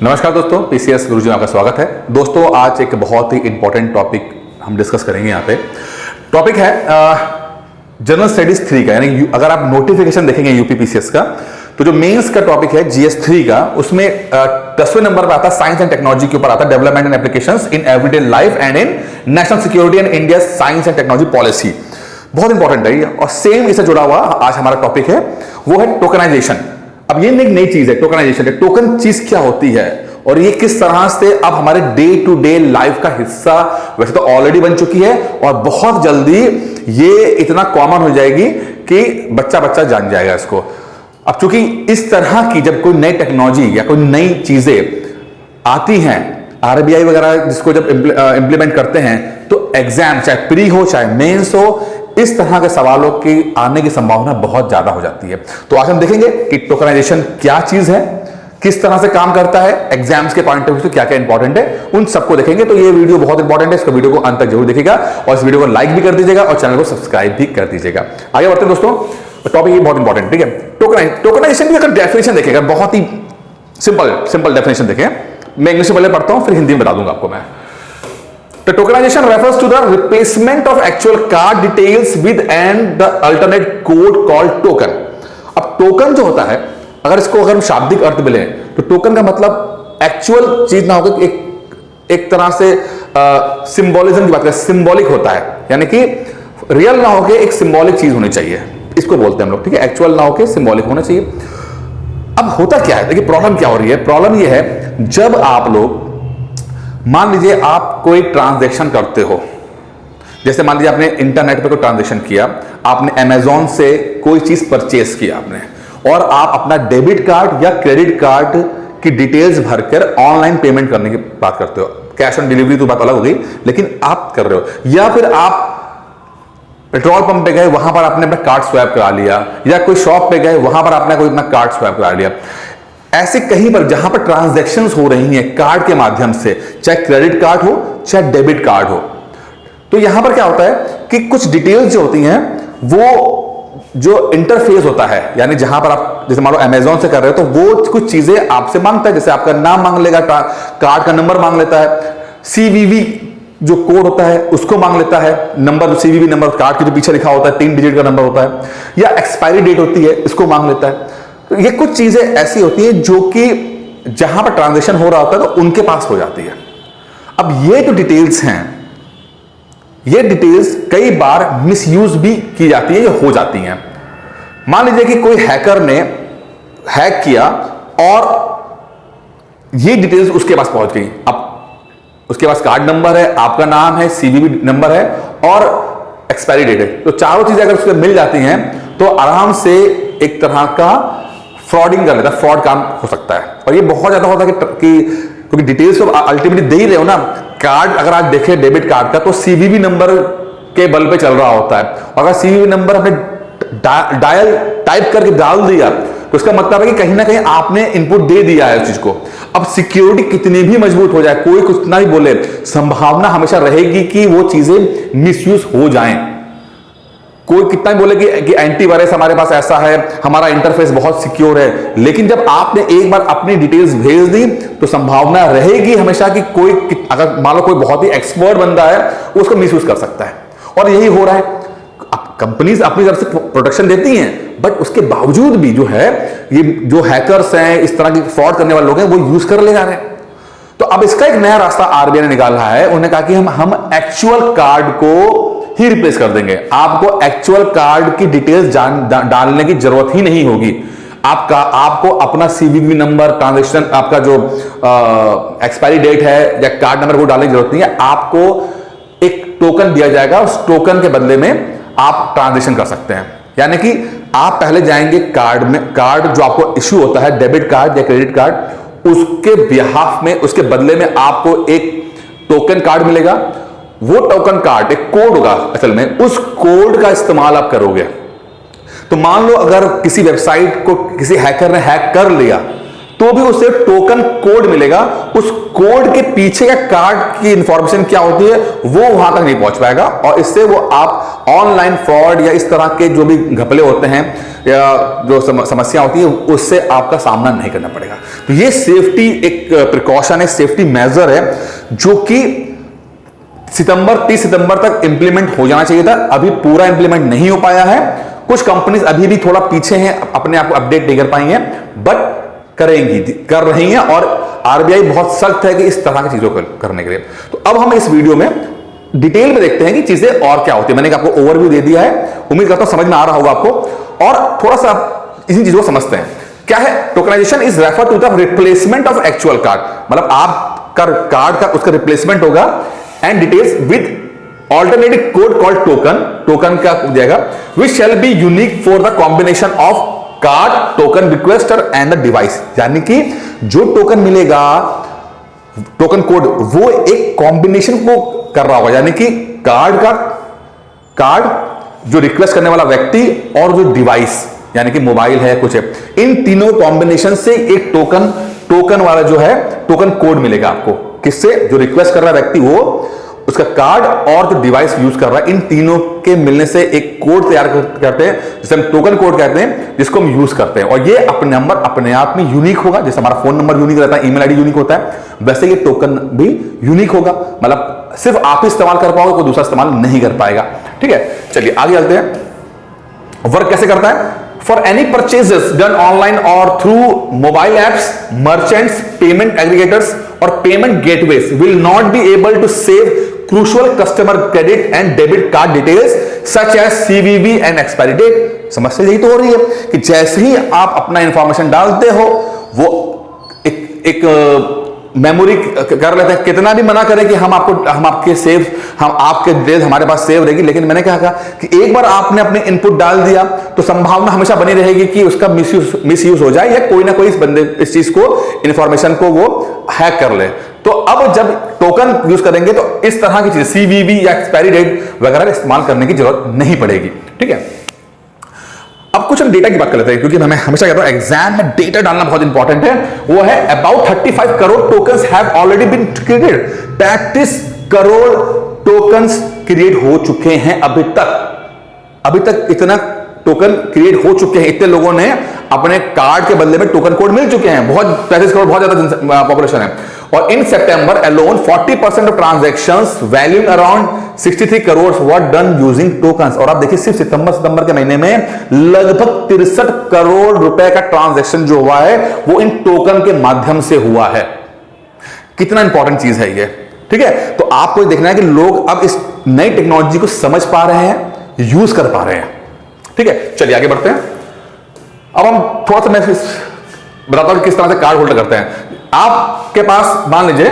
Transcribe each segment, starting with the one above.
नमस्कार दोस्तों, पीसीएस गुरुजी में आपका स्वागत है। दोस्तों आज एक बहुत ही इंपॉर्टेंट टॉपिक हम डिस्कस करेंगे। यहाँ पे टॉपिक है जनरल स्टडीज 3 का, यानी अगर आप नोटिफिकेशन देखेंगे यूपी पीसीएस का, तो जो मेंस का टॉपिक है जीएस 3 का, उसमें 10वें नंबर पर आता है साइंस एंड टेक्नोलॉजी के ऊपर आता है, development and applications in everyday life and in national security and India science and technology policy. बहुत इंपॉर्टेंट है ये, और सेम इससे जुड़ा हुआ आज हमारा टॉपिक है वो है टोकनाइजेशन। अब ये एक नई चीज है टोकनाइजेशन। टोकन चीज क्या होती है और ये किस तरह से अब हमारे डे टू डे लाइफ का हिस्सा वैसे तो ऑलरेडी बन चुकी है, और बहुत जल्दी ये इतना कॉमन हो जाएगी कि बच्चा बच्चा जान जाएगा इसको। अब चूंकि इस तरह की जब कोई नई टेक्नोलॉजी या कोई नई चीजें आती हैं, आरबीआई वगैरह जिसको जब इंप्लीमेंट करते हैं, तो एग्जाम चाहे प्री हो चाहे मेंस हो, इस तरह के सवालों की आने की संभावना बहुत ज्यादा हो जाती है। तो आज हम देखेंगे कि टोकनाइजेशन क्या चीज है, किस तरह से काम करता है, एग्जाम्स के पॉइंट ऑफ व्यू से क्या क्या इंपॉर्टेंट है, उन सबको देखेंगे। तो ये वीडियो बहुत इंपॉर्टेंट है, इसको वीडियो को अंत तक जरूर देखिएगा और इस वीडियो को लाइक भी कर दीजिएगा और चैनल को सब्सक्राइब भी कर दीजिएगा। आगे बढ़ते हैं दोस्तों, टॉपिक ये बहुत इंपॉर्टेंट, ठीक है। टोकनाइजेशन की अगर डेफिनेशन देखेगा, बहुत ही सिंपल डेफिनेशन देखें। मैं इंग्लिश में पहले पढ़ता हूं, फिर हिंदी में बता दूंगा आपको मैं। The tokenization refers to the replacement of actual card details with and the alternate code called token। अब टोकन जो होता है, अगर हम शाब्दिक अर्थ में लें तो टोकन का मतलब एक्चुअल चीज ना होकर एक तरह से सिंबोलिज्म की बात करें, सिंबॉलिक होता है, यानी कि रियल ना होकर एक सिंबॉलिक चीज होनी चाहिए, इसको बोलते हैं हम लोग, ठीक है। एक्चुअल ना होकर सिंबॉलिक होना चाहिए। अब होता क्या है, देखिए प्रॉब्लम क्या हो रही है। प्रॉब्लम यह है, जब आप लोग मान लीजिए आप कोई ट्रांजैक्शन करते हो, जैसे मान लीजिए आपने इंटरनेट पे कोई ट्रांजैक्शन किया, आपने अमेजॉन से कोई चीज परचेस किया आपने, और आप अपना डेबिट कार्ड या क्रेडिट कार्ड की डिटेल्स भरकर ऑनलाइन पेमेंट करने की बात करते हो। कैश ऑन डिलीवरी तो बात अलग हो गई, लेकिन आप कर रहे हो। या फिर आप पेट्रोल पंप पे गए, वहां पर आपने अपना कार्ड स्वैप करा लिया, या कोई शॉप पे गए, वहां पर आपने कोई अपना कार्ड स्वैप करा लिया। ऐसे कहीं पर जहां पर ट्रांजैक्शंस हो रही हैं कार्ड के माध्यम से, चाहे क्रेडिट कार्ड हो चाहे डेबिट कार्ड हो, तो यहां पर क्या होता है कि कुछ डिटेल्स जो होती हैं, वो जो इंटरफेस होता है, यानी जहां पर आप जैसे मान लो अमेजॉन से कर रहे हो, तो वो कुछ चीजें आपसे मांगता है, जैसे आपका नाम मांग लेगा, कार्ड का नंबर मांग लेता है, सीवीवी जो कोड होता है उसको मांग लेता है, नंबर सीवीवी नंबर कार्ड के जो पीछे लिखा होता है 3 डिजिट का नंबर होता है, या एक्सपायरी डेट होती है, इसको मांग लेता है। तो ये कुछ चीजें ऐसी होती हैं जो कि जहां पर ट्रांजैक्शन हो रहा होता है तो उनके पास हो जाती है। अब ये जो डिटेल्स हैं, ये डिटेल्स कई बार मिसयूज भी की जाती है या हो जाती हैं। मान लीजिए कि कोई हैकर ने हैक किया और ये डिटेल्स उसके पास पहुंच गई। अब उसके पास कार्ड नंबर है, आपका नाम है, सीवीवी नंबर है और एक्सपायरी डेट है, तो चारों चीजें अगर उसको मिल जाती हैं तो आराम से एक तरह का फ्रॉडिंग कर लेता है, फ्रॉड काम हो सकता है। और ये बहुत ज्यादा होता है कि क्योंकि डिटेल्स तो अल्टीमेटली दे ही रहे हो ना। कार्ड अगर आज देखें डेबिट कार्ड का, तो सीवीवी नंबर के बल पे चल रहा होता है, और अगर सीवीवी नंबर हमने डायल टाइप करके डाल दिया तो इसका मतलब है कि कहीं ना कहीं आपने इनपुट दे दिया है उस चीज को। अब सिक्योरिटी कितनी भी मजबूत हो जाए, कोई कुछ ना भी बोले, संभावना हमेशा रहेगी कि वो चीजें मिसयूज हो जाएं। कोई कितना भी बोले कि एंटीवायरस हमारे पास ऐसा है, हमारा इंटरफेस बहुत सिक्योर है, लेकिन जब आपने एक बार अपनी डिटेल्स भेज दी तो संभावना रहेगी हमेशा कि कोई, अगर मान लो कोई बहुत ही एक्सपर्ट बंदा है, वो उसको मिसयूज कर सकता है। और यही हो रहा है। कंपनीज अपनी तरफ से प्रोटेक्शन देती हैं, बट उसके बावजूद भी जो है, ये जो हैकर्स हैं, इस तरह की फ्रॉड करने वाले लोग हैं, वो यूज कर ले जा रहे हैं। तो अब इसका एक नया रास्ता आरबीआई ने निकाला है। उन्होंने कहा कि हम एक्चुअल कार्ड को ही रिप्लेस कर देंगे। आपको एक्चुअल कार्ड की डिटेल्स डालने की जरूरत ही नहीं होगी। आपको अपना सीवीवी नंबर, ट्रांजैक्शन, आपका जो एक्सपायरी डेट है या कार्ड नंबर को डालने की जरूरत नहीं है। आपको एक टोकन दिया जाएगा, उस टोकन के बदले में आप ट्रांजैक्शन कर सकते हैं। यानी कि आप पहले जाएंगे कार्ड में, कार्ड जो आपको इश्यू होता है, डेबिट कार्ड या क्रेडिट कार्ड, उसके बिहाफ में, उसके बदले में आपको एक टोकन कार्ड मिलेगा। वो टोकन कार्ड एक कोड होगा असल में, उस कोड का इस्तेमाल आप करोगे। तो मान लो अगर किसी वेबसाइट को किसी हैकर ने हैक कर लिया, तो भी उसे टोकन कोड मिलेगा। उस कोड के पीछे का कार्ड की इंफॉर्मेशन क्या होती है वो वहां तक नहीं पहुंच पाएगा, और इससे वो आप ऑनलाइन फ्रॉड या इस तरह के जो भी घपले होते हैं या जो समस्या होती है उससे आपका सामना नहीं करना पड़ेगा। तो ये सेफ्टी एक प्रिकॉशन है, सेफ्टी मेजर है जो कि 30 सितंबर तक इंप्लीमेंट हो जाना चाहिए था। अभी पूरा इंप्लीमेंट नहीं हो पाया है। कुछ कंपनीज अभी भी थोड़ा पीछे हैं, अपने आप को अपडेट नहीं कर पाई हैं, बट कर रही हैं, और आरबीआई बहुत सख्त है कि इस तरह की चीजों को करने के लिए। तो अब हम इस वीडियो में डिटेल में देखते हैं कि चीजें और क्या होती है। मैंने आपको ओवरव्यू दे दिया है, उम्मीद करता हूं समझ में आ रहा होगा आपको, और थोड़ा सा इसी चीजों को समझते हैं। क्या है tokenization? Is refer to the replacement of actual card, मतलब आपका कार्ड का उसका रिप्लेसमेंट होगा, and details with alternative code called token का जाएगा, which shall be unique for the combination of card, token requester and the device. यानी कि जो टोकन मिलेगा, टोकन कोड, वो एक कॉम्बिनेशन को कर रहा होगा, यानी कि कार्ड जो रिक्वेस्ट करने वाला व्यक्ति और जो डिवाइस यानी कि मोबाइल है कुछ है, इन तीनों कॉम्बिनेशन से एक टोकन वाला जो है टोकन कोड मिलेगा आपको। किससे? जो रिक्वेस्ट कर रहा व्यक्ति वो, उसका कार्ड और जो डिवाइस यूज कर रहा है, इन तीनों के मिलने से एक कोड तैयार करते हैं जिसे हम टोकन कोड कहते हैं, जिसको हम यूज करते हैं। और ये अपने नंबर अपने आप में यूनिक होगा, जैसे हमारा फोन नंबर यूनिक रहता है, ईमेल आईडी यूनिक होता है, वैसे ये टोकन भी यूनिक होगा। मतलब सिर्फ आप ही इस्तेमाल कर पाओगे, कोई दूसरा इस्तेमाल नहीं कर पाएगा। ठीक है, चलिए आगे चलते हैं। वर्क कैसे करता है? For any purchases done online or through mobile apps, merchants, payment aggregators or payment gateways will not be able to save crucial customer credit and debit card details such as CVV and expiry date। समस्या यही तो हो रही है कि जैसे ही आप अपना इंफॉर्मेशन डालते हो वो एक मेमोरी कर लेते हैं। कितना भी मना करें कि हम आपके डिटेल्स हमारे पास सेव रहेगी, लेकिन मैंने क्या कहा कि एक बार आपने अपने इनपुट डाल दिया तो संभावना हमेशा बनी रहेगी कि उसका मिसयूज हो जाए, या कोई ना कोई इस चीज को, इंफॉर्मेशन को वो हैक कर ले। तो अब जब टोकन यूज करेंगे तो इस तरह की चीज सीवीवी या एक्सपायरी डेट वगैरह इस्तेमाल करने की जरूरत नहीं पड़ेगी। ठीक है, अब कुछ हम डेटा की बात कर लेते हैं, क्योंकि मैं हमेशा कहता हूं एग्जाम में डेटा डालना बहुत इंपॉर्टेंट है। वो है about 35 crore tokens have already been created. 35 crore tokens create हो चुके हैं अभी तक इतना टोकन क्रिएट हो चुके हैं, इतने लोगों ने अपने कार्ड के बदले में टोकन कोड मिल चुके हैं। 35 करोड़ बहुत ज्यादा पॉपुलेशन है। और in September alone 40% of transactions valuing around 63 crore were done using tokens. और आप देखिए सिर्फ सितंबर के महीने में लगभग 63 करोड़ रुपए का ट्रांजैक्शन जो हुआ है वो इन टोकन के माध्यम से हुआ है। कितना इंपॉर्टेंट चीज है ये। ठीक है, तो आपको देखना है कि लोग अब इस नई टेक्नोलॉजी को समझ पा रहे हैं, यूज कर पा रहे हैं। ठीक है, चलिए आगे बढ़ते हैं। अब हम थोड़ा सा मैं बताता हूं कि किस तरह से कार्ड होल्डर करते हैं। आपके पास मान लीजिए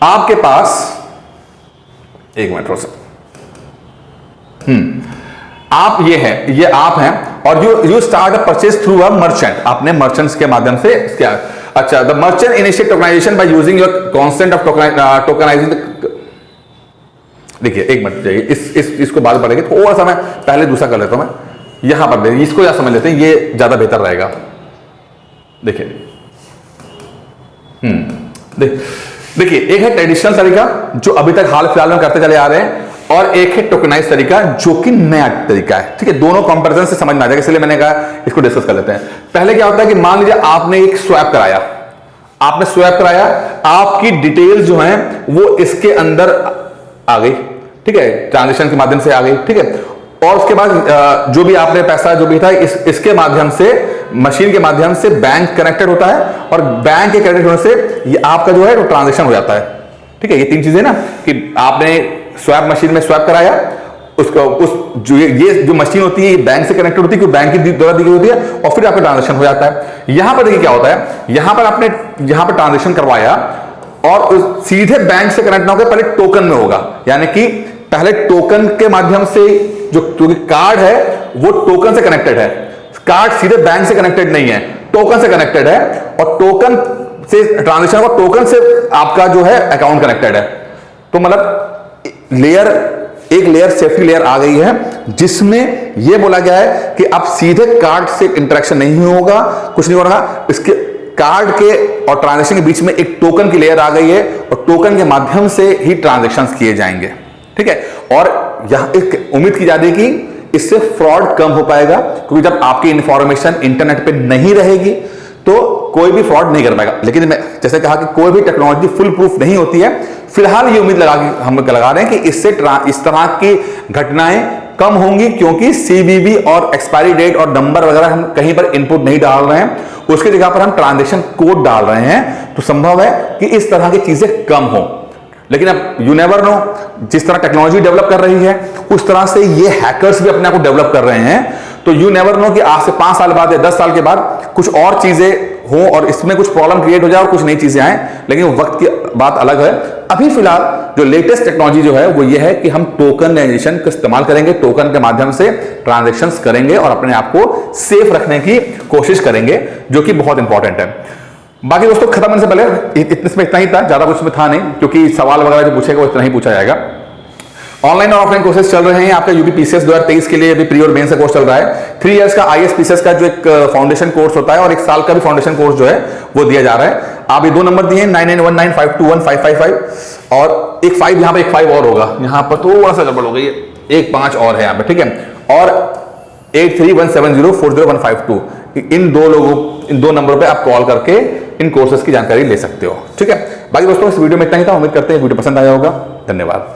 आपके पास एक मिनट थोड़ा सा आप ये आप हैं और you start a purchase through a merchant. आपने मर्चेंट्स के माध्यम से क्या, अच्छा, the merchant initiate tokenization by using your consent of tokenizing. देखिए एक मिनट जाइए, इसको बाद पढ़ेंगे, थोड़ा सा मैं पहले दूसरा कर लेता हूं। मैं यहां पर इसको या समझ लेते हैं, ये ज्यादा बेहतर रहेगा। देखिए देखिए एक है ट्रेडिशनल तरीका जो अभी तक हाल फिलहाल में करते चले आ रहे हैं, और एक है टोकनाइज तरीका जो कि नया तरीका है। ठीक है, दोनों कंपैरिजन से समझ में आ जाएगा, इसलिए मैंने कहा इसको डिस्कस कर लेते हैं। पहले क्या होता है कि मान लीजिए आपने एक स्वैप कराया, आपकी डिटेल्स जो हैं वो इसके अंदर आ गई। ठीक है, ट्रांजेक्शन के माध्यम से आ गई। ठीक है, और उसके बाद जो भी आपने पैसा जो भी था इसके माध्यम से, मशीन के माध्यम से बैंक कनेक्टेड होता है, और बैंक के कनेक्टेड होने से ये आपका जो है वो ट्रांजैक्शन हो जाता है। ठीक है, ये तीन चीजें ना कि आपने स्वैप मशीन में स्वैप कराया, ये जो मशीन होती है ये बैंक से कनेक्टेड होती है क्योंकि बैंक की द्वारा दी गई होती है, और फिर आपका ट्रांजैक्शन हो जाता है। यहां पर देखिए क्या होता है, यहां पर आपने ट्रांजैक्शन करवाया और सीधे बैंक से कनेक्ट ना होकर पहले टोकन में होगा, यानी कि पहले टोकन के माध्यम से जो कार्ड है वो टोकन से कनेक्टेड है। कार्ड सीधे बैंक से कनेक्टेड नहीं है, टोकन से कनेक्टेड है, और टोकन से ट्रांजैक्शन होगा, टोकन से आपका जो है अकाउंट कनेक्टेड है। तो मतलब लेयर एक लेयर सेफ्टी लेयर आ गई है, जिसमें यह बोला गया है कि अब सीधे कार्ड से इंटरेक्शन नहीं होगा, कुछ नहीं हो रहा, इसके कार्ड के और ट्रांजैक्शन के बीच में एक टोकन की लेयर आ गई है और टोकन के माध्यम से ही ट्रांजैक्शंस किए जाएंगे। ठीक है, और यहां एक उम्मीद की जा रही है कि इससे फ्रॉड कम हो पाएगा, क्योंकि जब आपकी इंफॉर्मेशन इंटरनेट पे नहीं रहेगी तो कोई भी फ्रॉड नहीं कर पाएगा। लेकिन मैं जैसे कहा कि कोई भी टेक्नोलॉजी फुल प्रूफ नहीं होती है। फिलहाल ये उम्मीद हम लगा रहे हैं कि इससे इस तरह की घटनाएं कम होंगी, क्योंकि सीवीवी और एक्सपायरी डेट और नंबर वगैरह हम कहीं पर इनपुट नहीं डाल रहे हैं, उसकी जगह पर हम ट्रांजैक्शन कोड डाल रहे हैं, तो संभव है कि इस तरह की चीजें कम हो। लेकिन अब यू नेवर नो, जिस तरह टेक्नोलॉजी डेवलप कर रही है उस तरह से ये हैकर्स भी अपने आप को डेवलप कर रहे हैं, तो यू नेवर नो कि आज से 5 साल बाद या 10 साल के बाद कुछ और चीजें हो और इसमें कुछ प्रॉब्लम क्रिएट हो जाए और कुछ नई चीजें आए, लेकिन वक्त की बात अलग है। अभी फिलहाल जो लेटेस्ट टेक्नोलॉजी जो है वो ये है कि हम टोकनाइजेशन का इस्तेमाल करेंगे, टोकन के माध्यम से ट्रांजैक्शंस करेंगे और अपने आप को सेफ रखने की कोशिश करेंगे, जो कि बहुत इंपॉर्टेंट है। बाकी दोस्तों खत्म होने से पहले इसमें इतना ही था, ज्यादा कुछ इसमें था नहीं, क्योंकि सवाल वगैरह जो पूछेगा वो इतना ही पूछा जाएगा। ऑनलाइन और ऑफलाइन कोर्सेज चल रहे हैं आपका यूपीपीसीएस 2023 के लिए, अभी प्री और मेंस का कोर्स चल रहा है। 3 इयर्स का आईएएस का जो एक फाउंडेशन कोर्स होता है और 1 साल का भी फाउंडेशन कोर्स जो है वो दिया जा रहा है। आप ये 2 नंबर दिए 9919521555 और एक 5 यहाँ पे एक 5 और होगा, यहाँ पर थोड़ा सा गड़बड़ हो गई है, एक 5 और है यहाँ पे, ठीक है, और 8317040152 इन 2 नंबरों पे आप कॉल करके इन कोर्सेज की जानकारी ले सकते हो। ठीक है, बाकी दोस्तों इस वीडियो में इतना ही था, उम्मीद करते हैं वीडियो पसंद आया होगा। धन्यवाद।